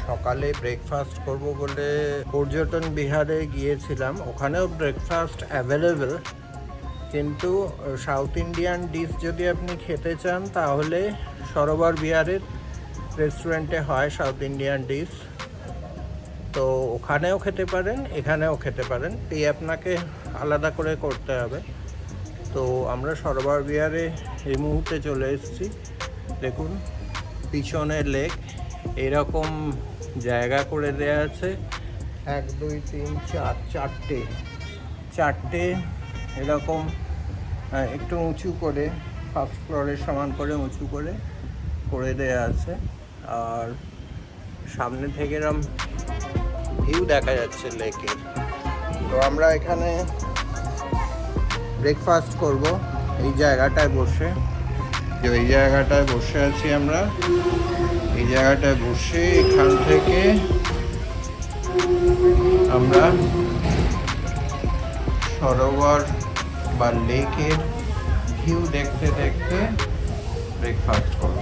সকালে ব্রেকফাস্ট করব বলে পর্যটন বিহারে গিয়েছিলাম। ওখানেও ব্রেকফাস্ট অ্যাভেলেবেল, কিন্তু সাউথ ইন্ডিয়ান ডিশ যদি আপনি খেতে চান তাহলে সরোবর বিহারের রেস্টুরেন্টে হয় সাউথ ইন্ডিয়ান ডিশ। তো ওখানেও খেতে পারেন, এখানেও খেতে পারেন, এই আপনাকে আলাদা করে করতে হবে। তো আমরা সরোবর বিহারে এই মুহূর্তে চলে এসেছি। দেখুন পিছনে লেক, এরকম জায়গা করে দেয়া আছে 1 2 3 4 চারটে এরকম একটু উঁচু করে, ফার্স্ট ফ্লোরের সমান করে উঁচু করে দেয়া আছে। আর সামনে থেকে এরকম ভিউ দেখা যাচ্ছে লেকের। তো আমরা এখানে ব্রেকফাস্ট করব এই জায়গাটায় বসে। এই জায়গাটায় বসে আছি আমরা, এই জায়গাটায় বসে এখান থেকে আমরা সরোবর বা লেকের ভিউ দেখতে দেখতে ব্রেকফাস্ট করব।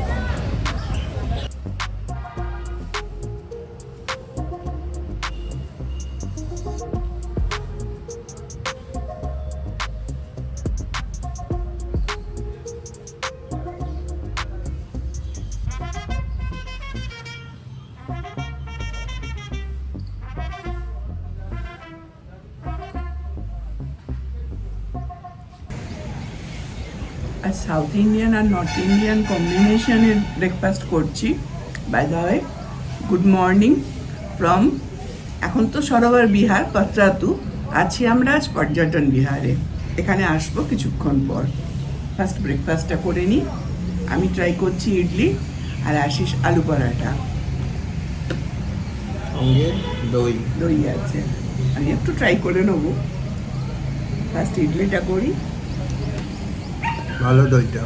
আর সাউথ ইন্ডিয়ান আর নর্থ ইন্ডিয়ান কম্বিনেশনের ব্রেকফাস্ট করছি। By the way, good morning from, এখন তো সরোবর বিহার পত্রাতু, আছি আমরা আজ পর্যটন বিহারে। এখানে আসবো কিছুক্ষণ পর। ফার্স্ট ব্রেকফাস্টটা করে নিই। আমি ট্রাই করছি ইডলি আর আশিস আলু পরাঠা, সঙ্গে দই দই আছে। আমি একটু ট্রাই করে নেবো। ফার্স্ট ইডলিটা করি। ভালো দইটা।